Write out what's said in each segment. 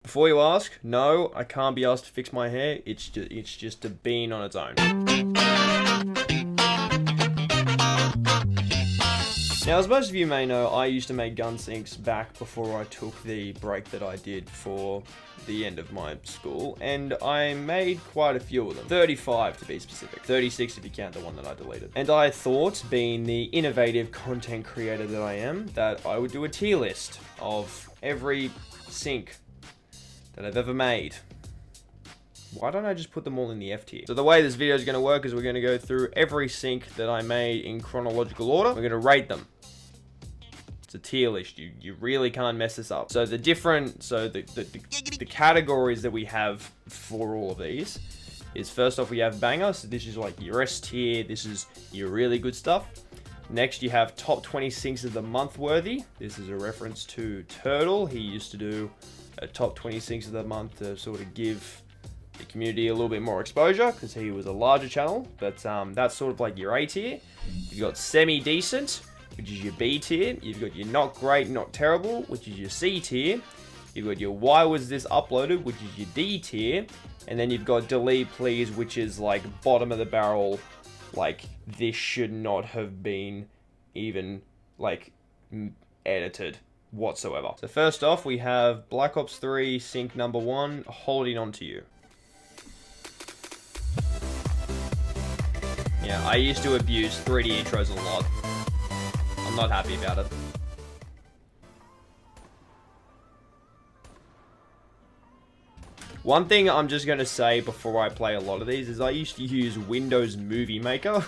Before you ask, no, I can't be asked to fix my hair. It's just a bean on its own. Now, as most of you may know, I used to make gun sinks back before I took the break that I did for the end of my school, and I made quite a few of them. 35 to be specific. 36 if you count the one that I deleted. And I thought, being the innovative content creator that I am, that I would do a tier list of every sink that I've ever made. Why don't I just put them all in the F tier? So the way this video is going to work is we're going to go through every sink that I made in chronological order. We're going to rate them. It's a tier list. You really can't mess this up. So the categories that we have for all of these is, first off, we have banger. So this is like your S tier. This is your really good stuff. Next, you have top 20 sinks of the month worthy. This is a reference to Turtle. He used to do a top 20 sinks of the month to sort of give the community a little bit more exposure because he was a larger channel. But that's sort of like your A tier. You've got semi-decent, which is your B tier. You've got your not great, not terrible, which is your C tier. You've got your why was this uploaded, which is your D tier. And then you've got delete please, which is like bottom of the barrel, like this should not have been even like edited whatsoever. So first off, we have Black Ops 3 sink number 1, Holding On To You. Yeah, I used to abuse 3D intros a lot. I'm not happy about it. One thing I'm just going to say before I play a lot of these is I used to use Windows Movie Maker.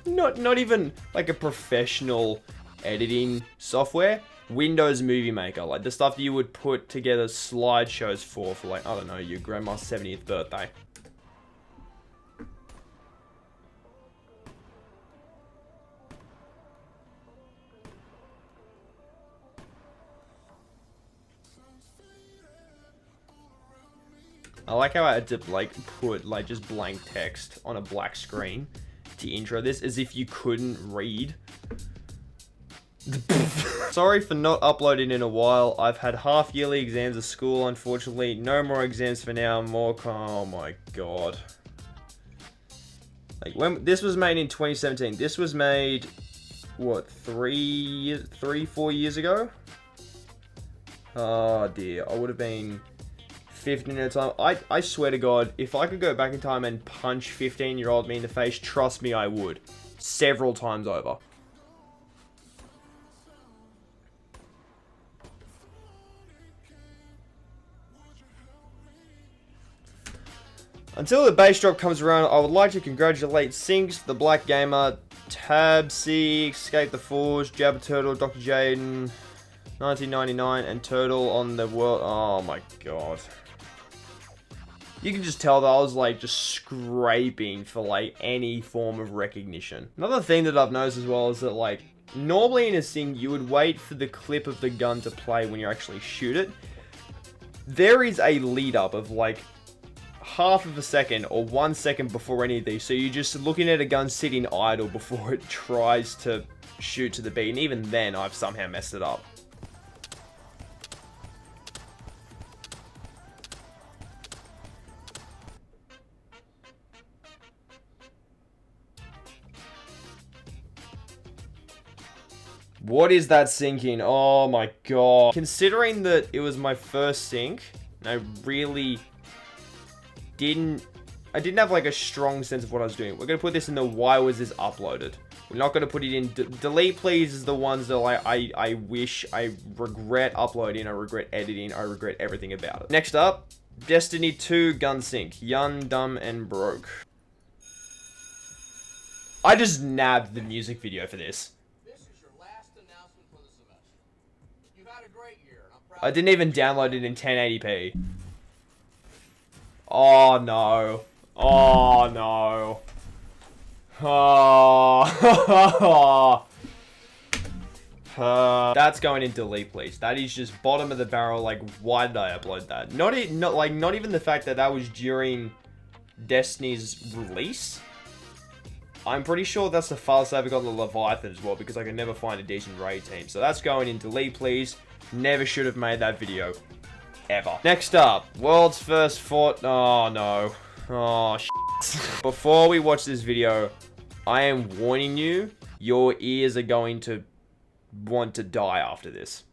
Not even like a professional editing software. Windows Movie Maker, like the stuff that you would put together slideshows for like, I don't know, your grandma's 70th birthday. I like how I had to like put like just blank text on a black screen to intro this as if you couldn't read. Sorry for not uploading in a while. I've had half yearly exams at school, unfortunately. No more exams for now. Oh my god. Like when this was made in 2017. This was made what, 4 years ago? Oh dear. I would have been 15 at a time. I swear to God, if I could go back in time and punch 15-year-old me in the face, trust me, I would. Several times over. Until the bass drop comes around, I would like to congratulate Sinks, The Black Gamer, Tab C, Escape the Forge, Jabba Turtle, Dr. Jaden, 1999, and Turtle on the world. Oh my god. You can just tell that I was like just scraping for like any form of recognition. Another thing that I've noticed as well is that like normally in a sing you would wait for the clip of the gun to play when you actually shoot it. There is a lead up of like half of a second or 1 second before any of these. So you're just looking at a gun sitting idle before it tries to shoot to the beat. And even then I've somehow messed it up. What is that sinking? Oh my god. Considering that it was my first sink, I really didn't have like a strong sense of what I was doing. We're going to put this in the why was this uploaded. We're not going to put it in delete please is the ones that like I wish, I regret uploading, I regret editing, I regret everything about it. Next up, Destiny 2 gun sink. Young, dumb, and broke. I just nabbed the music video for this. I didn't even download it in 1080p. Oh no. Oh no. Oh. That's going in delete please. That is just bottom of the barrel. Like, why did I upload that? Not even the fact that that was during Destiny's release. I'm pretty sure that's the farthest I ever got the Leviathan as well, because I could never find a decent raid team. So that's going in delete please. Never should have made that video. ever. Next up, world's first fort. Oh, no. Oh, shit. Before we watch this video, I am warning you, your ears are going to want to die after this.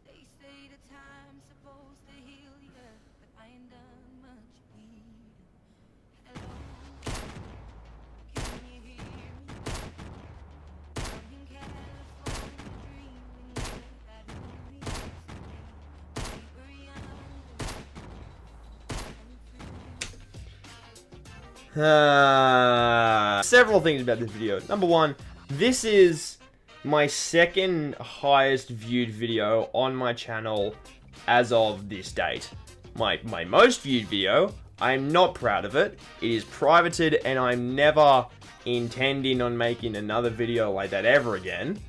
Several things about this video. Number one, this is my second highest viewed video on my channel as of this date. My most viewed video, I'm not proud of it. It is privated and I'm never intending on making another video like that ever again.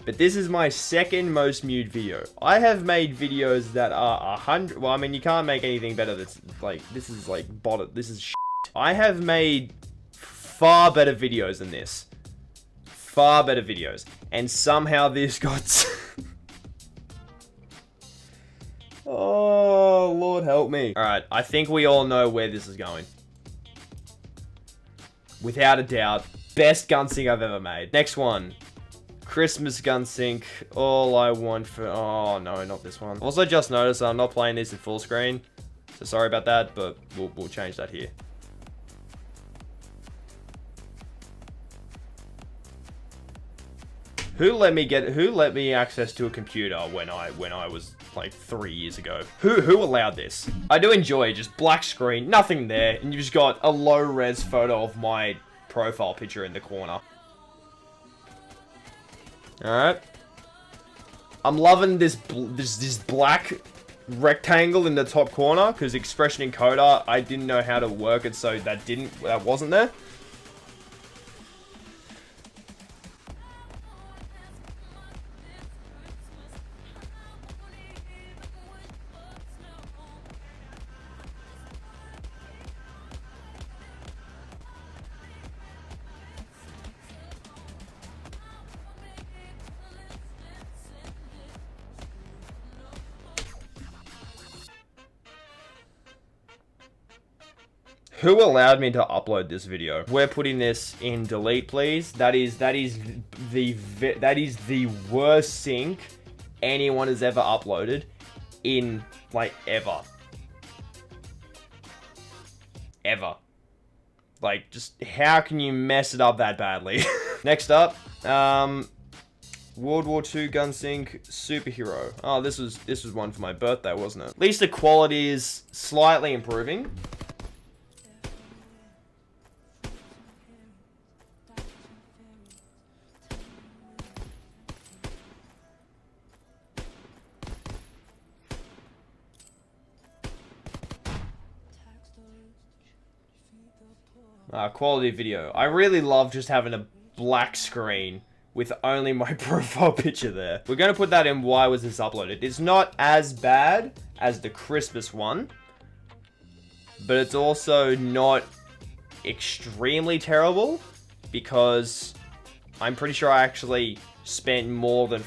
But this is my second most viewed video. I have made videos that are 100... Well, I mean, you can't make anything better that's like... This is like... This is shit. I have made far better videos than this. Far better videos. And somehow this got... Oh, Lord help me. Alright, I think we all know where this is going. Without a doubt, best gun sync I've ever made. Next one. Christmas gun sync. All I want for... Oh, no, not this one. Also, just noticed I'm not playing this in full screen. So sorry about that, but we'll change that here. Who let me access to a computer when I was like 3 years ago? Who allowed this? I do enjoy just black screen, nothing there, and you've just got a low res photo of my profile picture in the corner. Alright. I'm loving this black rectangle in the top corner, because expression encoder, I didn't know how to work it, so that wasn't there. Who allowed me to upload this video? We're putting this in delete, please. That is the worst sync anyone has ever uploaded in like ever. Like, just how can you mess it up that badly? Next up, World War II gun sync superhero. Oh, this was one for my birthday, wasn't it? At least the quality is slightly improving. Quality video. I really love just having a black screen with only my profile picture there. We're going to put that in why was this uploaded. It's not as bad as the Christmas one, but it's also not extremely terrible because I'm pretty sure I actually spent more than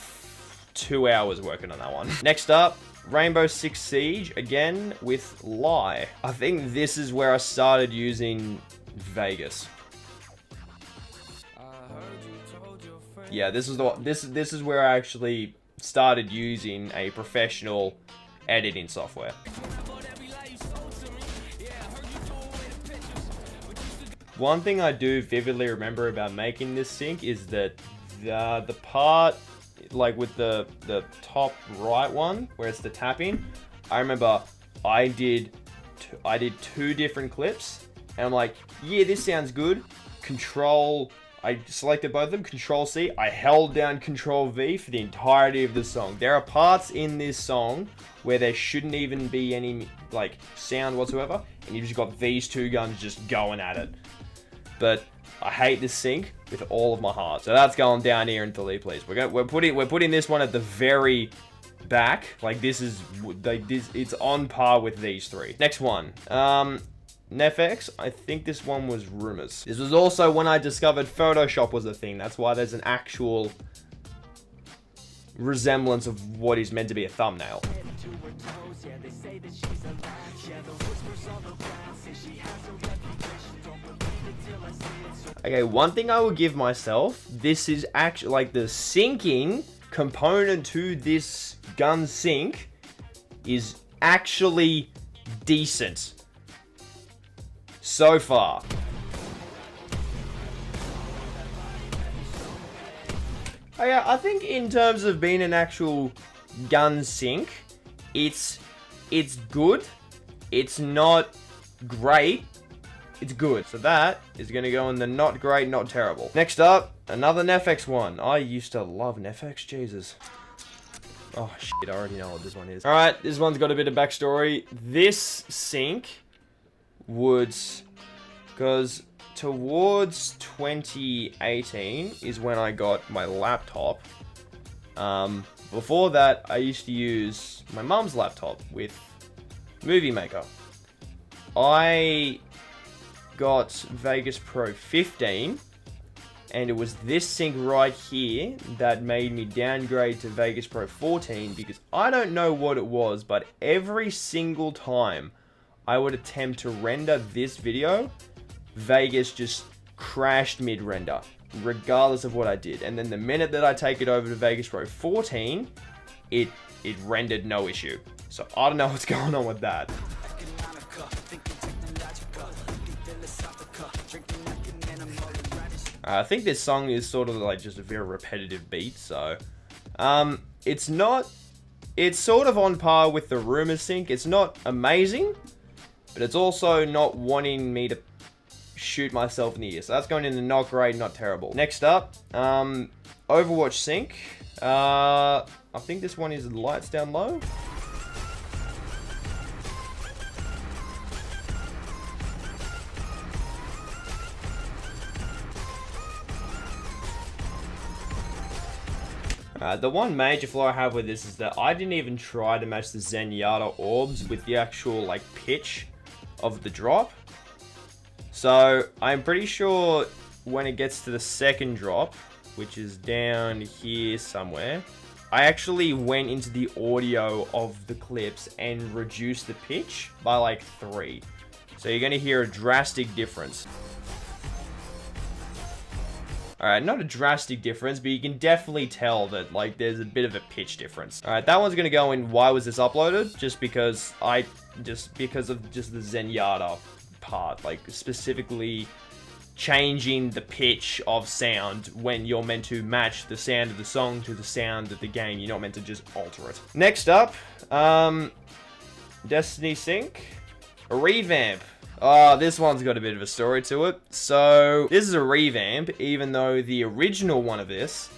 2 hours working on that one. Next up, Rainbow Six Siege, again with Lie. I think this is where I started using Vegas. Yeah, this is this is where I actually started using a professional editing software. One thing I do vividly remember about making this sync is that the part like with the top right one where it's the tapping, I remember I did 2 different clips. And I'm like, yeah, this sounds good. I selected both of them, Control C. I held down Control V for the entirety of the song. There are parts in this song where there shouldn't even be any, like, sound whatsoever. And you've just got these 2 guns just going at it. But I hate this sync with all of my heart. So that's going down here in delete, please. We're putting this one at the very back. Like, it's on par with these 3. Next one. Nefx, I think this one was Rumors. This was also when I discovered Photoshop was a thing. That's why there's an actual resemblance of what is meant to be a thumbnail. Okay, one thing I will give myself, this is actually, like, the syncing component to this gun sync is actually decent so far. Okay, I think in terms of being an actual gun sync, it's good. It's not great. It's good. So that is going to go in the not great, not terrible. Next up, another Nefex one. I used to love Nefex. Jesus. Oh, shit. I already know what this one is. Alright, this one's got a bit of backstory. This sync would... Because towards 2018 is when I got my laptop. Before that, I used to use my mum's laptop with Movie Maker. I got Vegas Pro 15, and it was this sync right here that made me downgrade to Vegas Pro 14, because I don't know what it was, but every single time I would attempt to render this video, Vegas just crashed mid-render, regardless of what I did. And then the minute that I take it over to Vegas Pro 14, it rendered no issue. So I don't know what's going on with that. I think this song is sort of like just a very repetitive beat, so it's sort of on par with the Rumor sync. It's not amazing, but it's also not wanting me to shoot myself in the ear. So that's going in the not great, not terrible. Next up, Overwatch sync. I think this one is lights down low. The one major flaw I have with this is that I didn't even try to match the Zenyatta orbs with the actual, like, pitch of the drop. So I'm pretty sure when it gets to the second drop, which is down here somewhere, I actually went into the audio of the clips and reduced the pitch by like 3. So you're going to hear a drastic difference. Alright, not a drastic difference, but you can definitely tell that, like, there's a bit of a pitch difference. Alright, that one's gonna go in why was this uploaded? Just because of the Zenyatta part, like, specifically changing the pitch of sound when you're meant to match the sound of the song to the sound of the game. You're not meant to just alter it. Next up, Destiny Sync, a revamp. Oh, this one's got a bit of a story to it. So, this is a revamp, even though the original one of this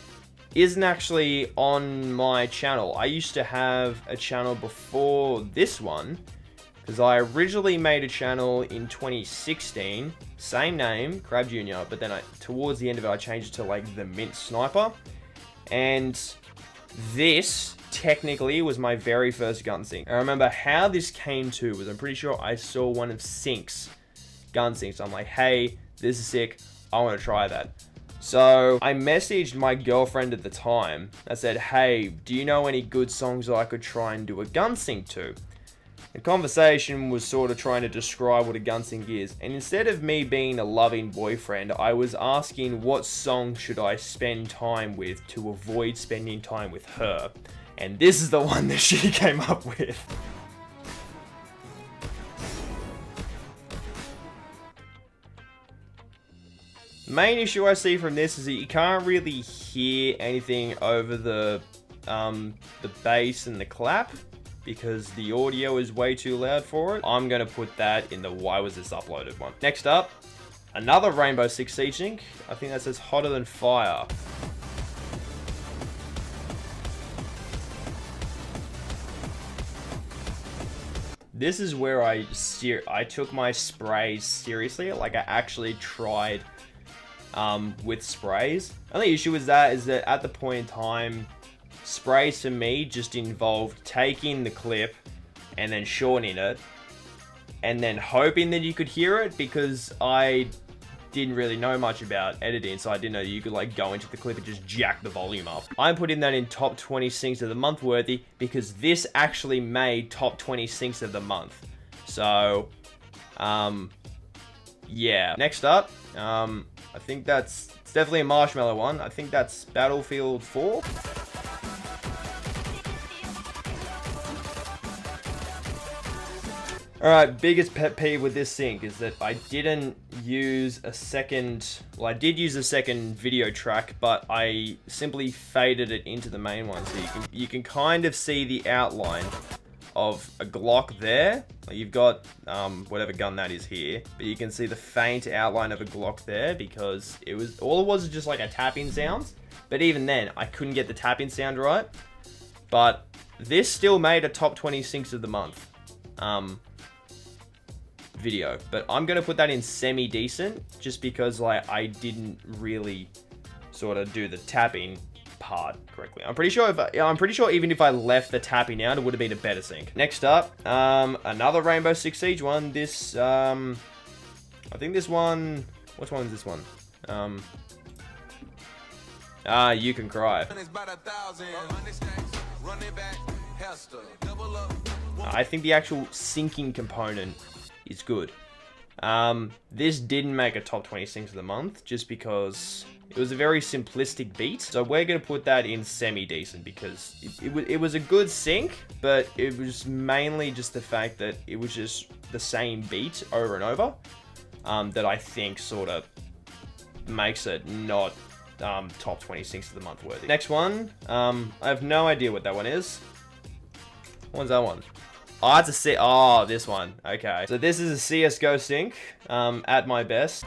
isn't actually on my channel. I used to have a channel before this one, because I originally made a channel in 2016, same name, Crabbe Jr., but then towards the end of it, I changed it to, like, the Mint Sniper. And this technically was my very first gun sync. I remember how this came to was I'm pretty sure I saw one of Sync's gun syncs. I'm like, hey, this is sick. I want to try that. So I messaged my girlfriend at the time. I said, hey, do you know any good songs that I could try and do a gun sync to? The conversation was sort of trying to describe what a gun sync is, and instead of me being a loving boyfriend, I was asking what song should I spend time with to avoid spending time with her. And this is the one that she came up with. The main issue I see from this is that you can't really hear anything over the bass and the clap, because the audio is way too loud for it. I'm going to put that in the why was this uploaded one. Next up, another Rainbow Six Siege sync. I think that says hotter than fire. This is where I took my sprays seriously. Like, I actually tried with sprays. Only issue with that is that at the point in time, sprays for me just involved taking the clip and then shortening it and then hoping that you could hear it, because I didn't really know much about editing, so I didn't know you could like go into the clip and just jack the volume up. I'm putting that in top 20 syncs of the month worthy because this actually made top 20 syncs of the month. So, yeah. Next up, I think it's definitely a Marshmello one. I think that's Battlefield 4. Alright, biggest pet peeve with this sync is that I didn't use a second... Well, I did use a second video track, but I simply faded it into the main one. So you can kind of see the outline of a Glock there. You've got whatever gun that is here, but you can see the faint outline of a Glock there because all it was just like a tapping sound. But even then, I couldn't get the tapping sound right. But this still made a top 20 syncs of the month video, but I'm gonna put that in semi-decent just because like I didn't really sort of do the tapping part correctly. I'm pretty sure even if I left the tapping out, it would have been a better sync. Next up, another Rainbow Six Siege one. This I think this one, which one is this one? You Can Cry. I think the actual syncing component is good. This didn't make a top 20 syncs of the month just because it was a very simplistic beat. So we're going to put that in semi-decent because it was a good sync, but it was mainly just the fact that it was just the same beat over and over that I think sort of makes it not top 20 syncs of the month worthy. Next one, I have no idea what that one is. What's that one? Oh, it's a oh, this one. Okay. So this is a CSGO sync, at my best.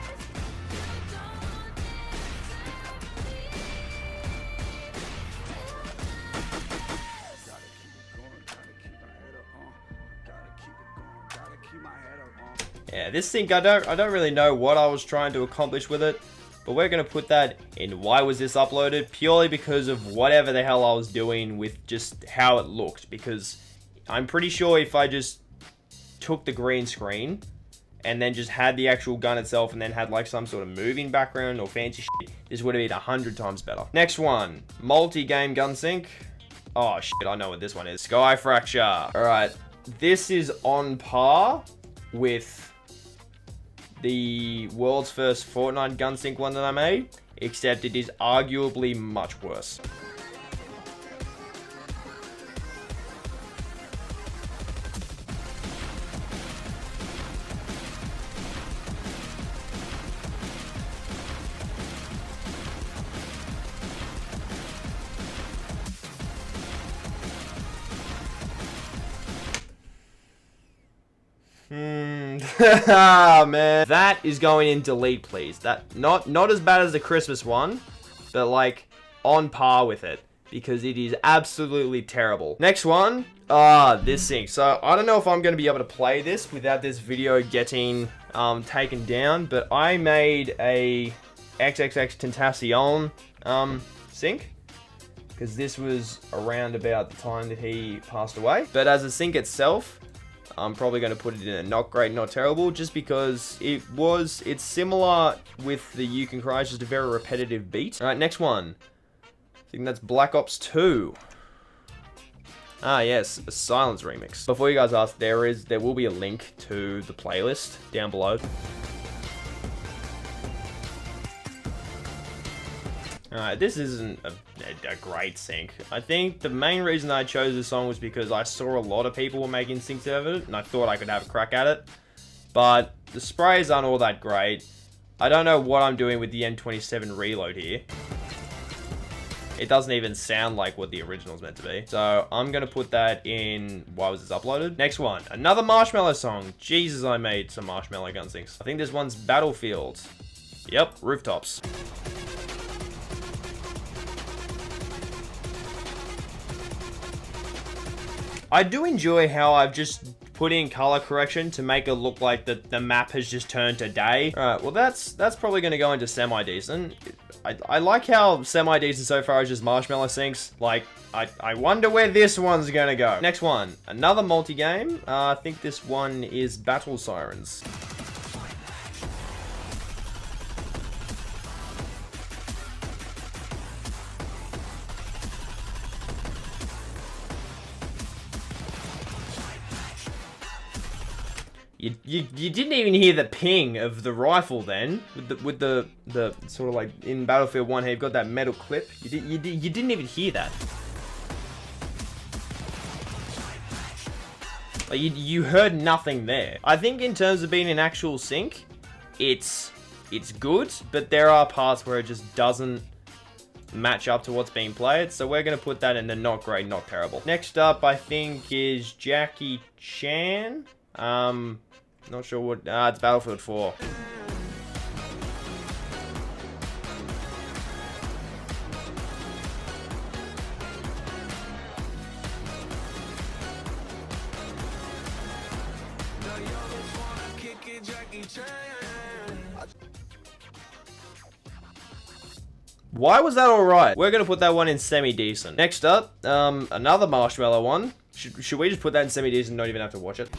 Yeah, this sync, I don't really know what I was trying to accomplish with it, but we're gonna put that in why was this uploaded, purely because of whatever the hell I was doing with just how it looked, because I'm pretty sure if I just took the green screen and then just had the actual gun itself and then had like some sort of moving background or fancy shit, this would have been 100 times better. Next one, multi-game gun sync. Oh shit, I know what this one is. Sky Fracture. Alright, this is on par with the world's first Fortnite gun sync one that I made, except it is arguably much worse. Man, that is going in delete, please. That not as bad as the Christmas one, but like on par with it because it is absolutely terrible. Next one, this sync. So I don't know if I'm going to be able to play this without this video getting taken down, but I made a XXX Tentacion sync because this was around about the time that he passed away. But as a sync itself, I'm probably going to put it in a not great, not terrible, just because it's similar with the You Can Cry, it's just a very repetitive beat. Alright, next one. I think that's Black Ops 2. Ah, yes, a Silence remix. Before you guys ask, there will be a link to the playlist down below. Alright, this isn't a great sync. I think the main reason I chose this song was because I saw a lot of people were making syncs of it, and I thought I could have a crack at it. But the sprays aren't all that great. I don't know what I'm doing with the M27 reload here. It doesn't even sound like what the original's meant to be. So I'm going to put that in why was this uploaded. Next one, another Marshmello song. Jesus, I made some Marshmello gun syncs. I think this one's Battlefield. Yep, Rooftops. I do enjoy how I've just put in color correction to make it look like the map has just turned to day. Alright, well that's probably going to go into semi-decent. I like how semi-decent so far is just Marshmello syncs. Like, I wonder where this one's going to go. Next one, another multi-game. I think this one is Battle Sirens. You didn't even hear the ping of the rifle then, with the sort of like in Battlefield 1, how you've got that metal clip. You didn't even hear that. Like you heard nothing there. I think in terms of being an actual sync, it's good, but there are parts where it just doesn't match up to what's being played, so we're gonna put that in the not great, not terrible. Next up, I think, is Jackie Chan. Not sure what. It's Battlefield 4. Why was that alright? We're gonna put that one in semi-decent. Next up, another Marshmallow one. Should we just put that in semi-decent and not even have to watch it?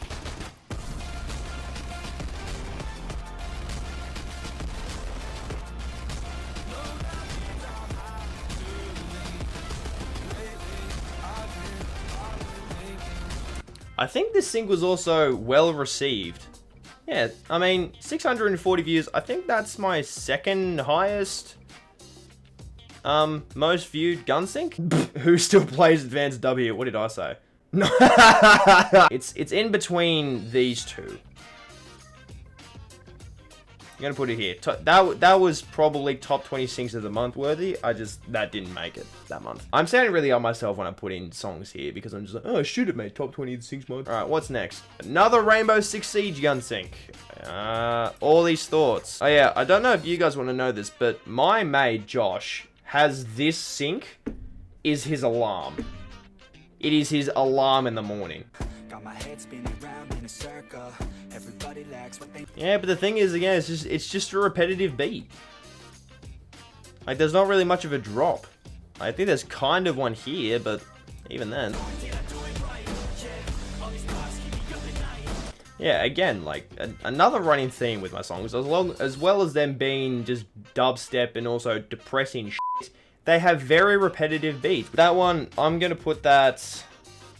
I think this sync was also well received. Yeah, I mean, 640 views. I think that's my second highest most viewed gun sync. Who still plays Advanced W? What did I say? No. It's in between these two. I'm gonna put it here. That was probably top 20 syncs of the month worthy. That didn't make it that month. I'm sounding really on myself when I put in songs here because I'm just like, oh, shoot it, mate. Top 20 syncs month. All right, what's next? Another Rainbow Six Siege gun sync. All these thoughts. Oh yeah, I don't know if you guys want to know this, but my mate Josh has this sync is his alarm. It is his alarm in the morning. Got my head spinning around in a circle. Everybody lacks what they... Yeah, but the thing is, again, it's just a repetitive beat. Like, there's not really much of a drop. I think there's kind of one here, but even then. Yeah, again, like, another running theme with my songs, as well as them being just dubstep and also depressing shit, they have very repetitive beats. That one, I'm gonna put that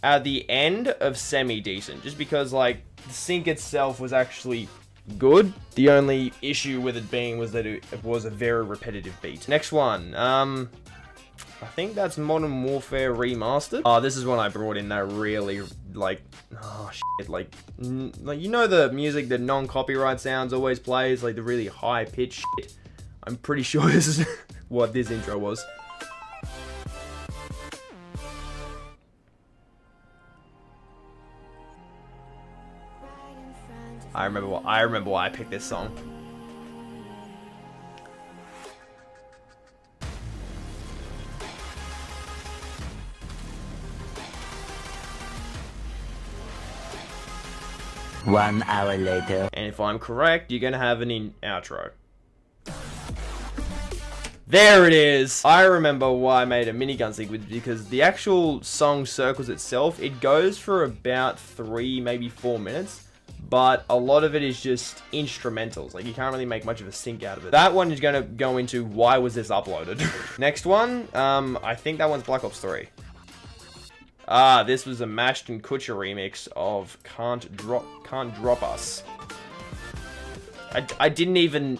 at the end of semi-decent, just because, like, the sync itself was actually good. The only issue with it being was that it was a very repetitive beat. Next one, I think that's Modern Warfare Remastered. Oh, this is one I brought in that really, like, oh shit, like you know the music that non-copyright sounds always plays, like the really high-pitched shit? I'm pretty sure this is what this intro was. I remember why I picked this song. One hour later. And if I'm correct, you're gonna have an outro. There it is! I remember why I made a minigun sync, because the actual song Circles itself, it goes for about 3, maybe 4 minutes. But a lot of it is just instrumentals. Like, you can't really make much of a sync out of it. That one is going to go into why was this uploaded. Next one, I think that one's Black Ops 3. This was a Mashed and Kutcher remix of Can't Drop Us. I didn't even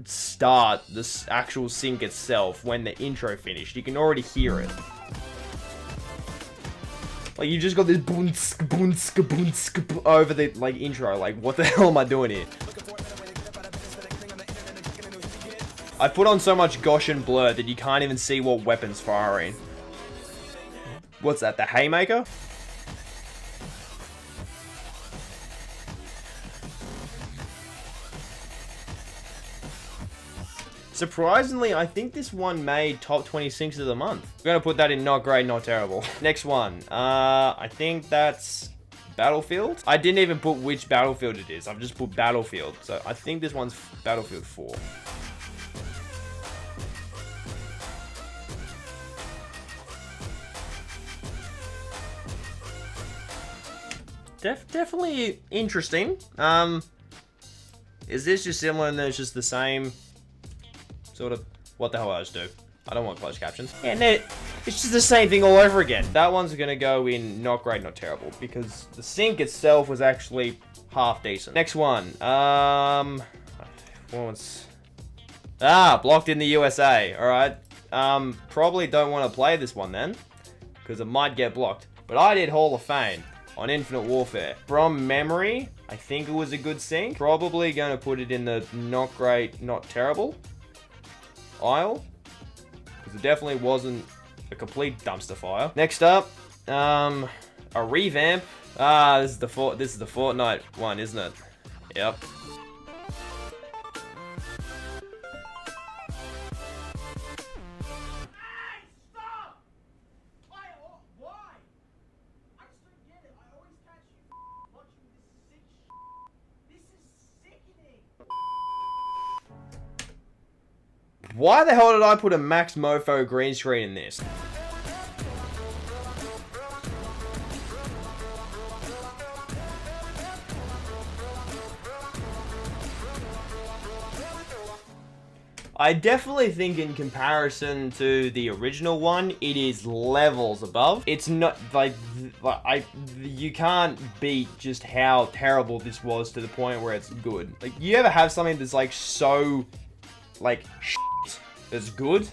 start this actual sync itself when the intro finished. You can already hear it. Like, you just got this boonsk, boonsk, boonsk over the, like, intro. Like, what the hell am I doing here? I put on so much Gaussian blur that you can't even see what weapon's firing. What's that, the Haymaker? Surprisingly, I think this one made top 20 syncs of the month. We're gonna put that in not great, not terrible. Next one, I think that's Battlefield. I didn't even put which Battlefield it is. I've just put Battlefield. So I think this one's Battlefield 4. Definitely interesting. Is this just similar and then it's just the same? Sort of, what the hell I just do? I don't want closed captions. And it's just the same thing all over again. That one's gonna go in not great, not terrible, because the sync itself was actually half decent. Next one. Blocked in the USA. All right. Probably don't want to play this one then, because it might get blocked. But I did Hall of Fame on Infinite Warfare. From memory, I think it was a good sync. Probably going to put it in the not great, not terrible aisle, because it definitely wasn't a complete dumpster fire. Next up, a revamp. This is the Fortnite one, isn't it? Yep. Why the hell did I put a Max Mofo green screen in this? I definitely think in comparison to the original one, it is levels above. It's not like you can't beat just how terrible this was to the point where it's good. Like, you ever have something that's like so like that's good?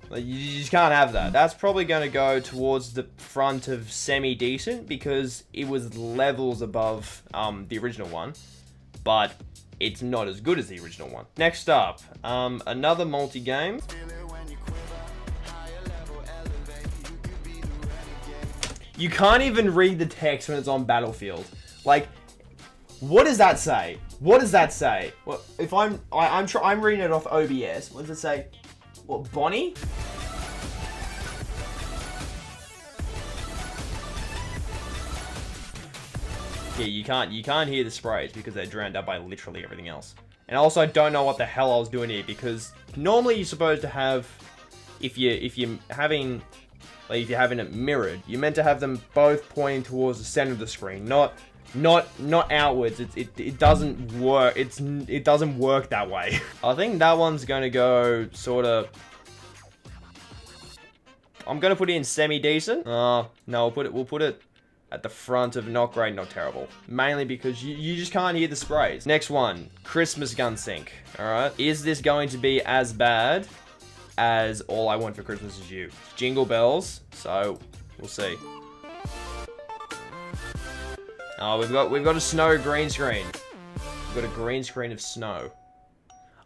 Like, you just can't have that. That's probably going to go towards the front of semi-decent, because it was levels above the original one, but it's not as good as the original one. Next up, another multi-game. You can't even read the text when it's on Battlefield. Like, what does that say? What does that say? Well, if I'm reading it off OBS. What does it say? What, Bonnie? Yeah, you can't hear the sprays because they're drowned out by literally everything else. And also, I don't know what the hell I was doing here, because normally you're supposed to have, if you're having it mirrored, you're meant to have them both pointing towards the center of the screen, not outwards. It doesn't work. It doesn't work that way. I think that one's gonna go sort of. I'm gonna put it in semi-decent. No, we'll put it at the front of not great, not terrible. Mainly because you just can't hear the sprays. Next one, Christmas gun sync. All right, is this going to be as bad as All I Want for Christmas Is You? It's Jingle Bells, so we'll see. Oh, we've got a snow green screen. We've got a green screen of snow.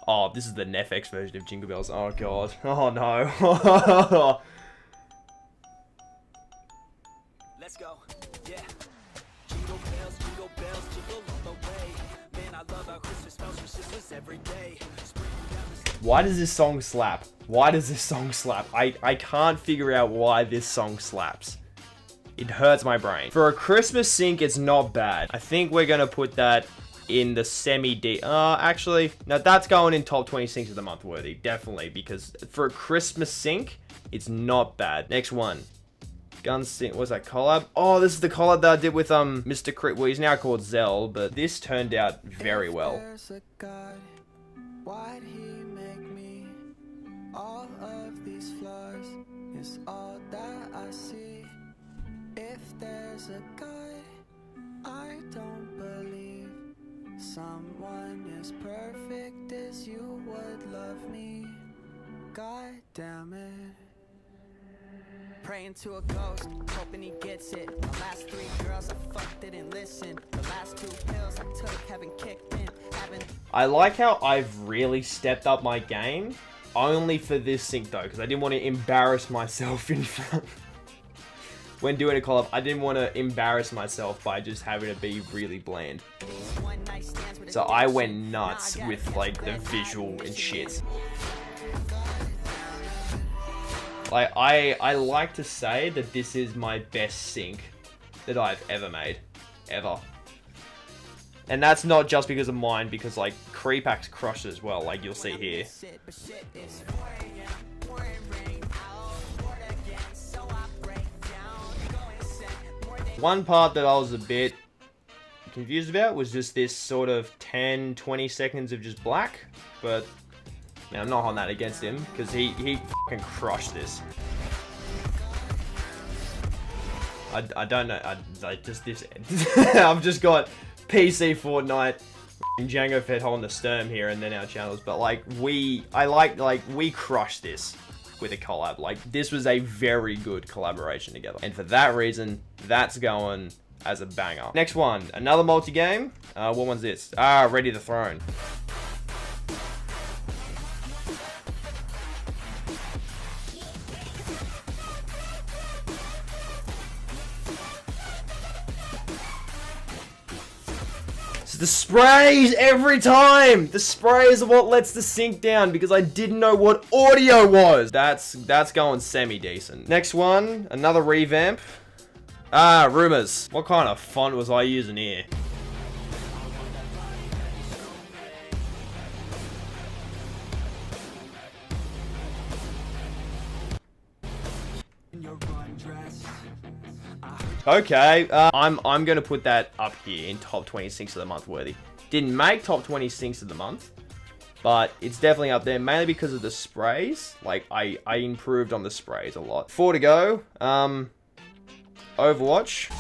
Oh, this is the NFX version of Jingle Bells. Oh god. Oh no. Let's go. Yeah. Jingle bells, jingle all the way. Man, I love how Christmas smells Christmas every day. Why does this song slap? Why does this song slap? I can't figure out why this song slaps. It hurts my brain. For a Christmas sync, it's not bad. I think we're gonna put that in the semi-D. Actually, no, that's going in top 20 syncs of the month worthy. Definitely, because for a Christmas sync, it's not bad. Next one. Gun sync, what's that collab? Oh, this is the collab that I did with Mr. Crit. Well, he's now called Zell, but this turned out very well. Why'd he make me? All of these flaws is all that I see. If there's a God, I don't believe someone as perfect as you would love me. God damn it. Praying to a ghost, hoping he gets it. The last 3 girls I fucked didn't listen. The last 2 pills I took haven't kicked in. I like how I've really stepped up my game, only for this sync though, because I didn't want to embarrass myself in front. When doing a collab, I didn't want to embarrass myself by just having it be really bland. So I went nuts with like the visual and shit. Like, I like to say that this is my best sync that I've ever made. Ever. And that's not just because of mine, because like Creepax crushed as well, like you'll see here. One part that I was a bit confused about was just this sort of 10-20 seconds of just black, but man, I'm not holding that against him, because he fucking crushed this. I don't know, I just this I've just got PC Fortnite, Django Fed holding the Sturm here, and then our channels. But like we crushed this with a collab. Like this was a very good collaboration together, and for that reason, that's going as a banger. Next one, another multi-game. What one's this? Ready the Throne. The sprays every time. The sprays are what lets the sync down because I didn't know what audio was. That's going semi-decent. Next one, another revamp. Rumors. What kind of font was I using here? Okay, I'm gonna put that up here in top 26 of the month worthy. Didn't make top 26 of the month, but it's definitely up there, mainly because of the sprays. Like, I improved on the sprays a lot. 4 to go. Overwatch.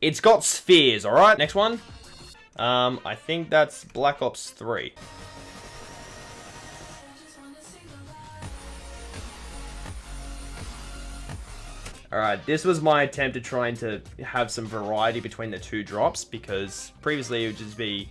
It's got spheres, alright? Next one. I think that's Black Ops 3. Alright, this was my attempt at trying to have some variety between the two drops, because previously it would just be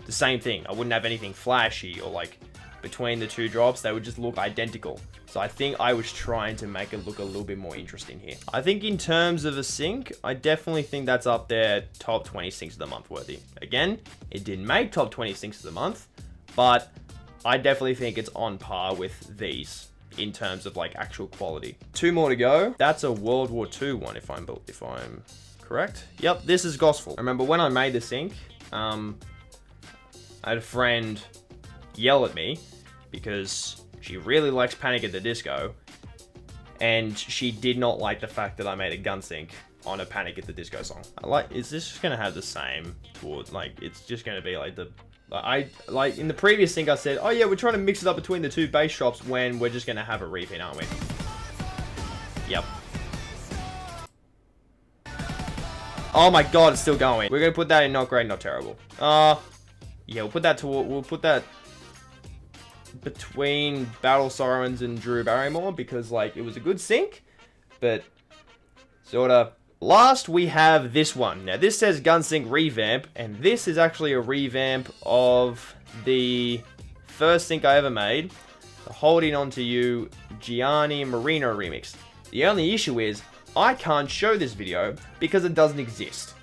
the same thing. I wouldn't have anything flashy, or like between the two drops, they would just look identical. So I think I was trying to make it look a little bit more interesting here. I think in terms of a sync, I definitely think that's up there, top 26 of the month worthy. Again, it didn't make top 26 of the month, but I definitely think it's on par with these in terms of like actual quality. 2 more to go. That's a World War II one, if I'm correct. Yep, this is Gospel. I remember when I made the sync, I had a friend yell at me because she really likes Panic at the Disco, and she did not like the fact that I made a gun sync on a Panic at the Disco song. Is this just gonna have the same toward, like, it's just gonna be like like in the previous sync I said, oh yeah, we're trying to mix it up between the two bass drops when we're just gonna have a repeat, aren't we? Yep. Oh my god, it's still going. We're gonna put that in not great, not terrible. Yeah, we'll put that between Battle Sorrowins and Drew Barrymore, because like it was a good sync, but sorta. Last we have this one. Now this says Gunsync Revamp, and this is actually a revamp of the first sync I ever made, the Holding On To You Gianni Marino remix. The only issue is I can't show this video because it doesn't exist.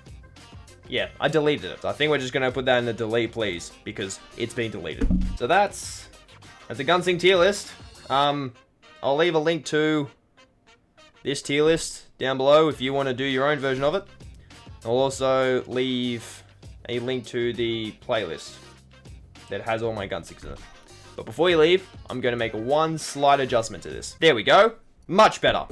Yeah, I deleted it. So I think we're just gonna put that in the delete please, because it's been deleted. So that's a Gunsync tier list. I'll leave a link to this tier list down below if you want to do your own version of it. I'll also leave a link to the playlist that has all my Gunsyncs in it. But before you leave, I'm going to make one slight adjustment to this. There we go. Much better.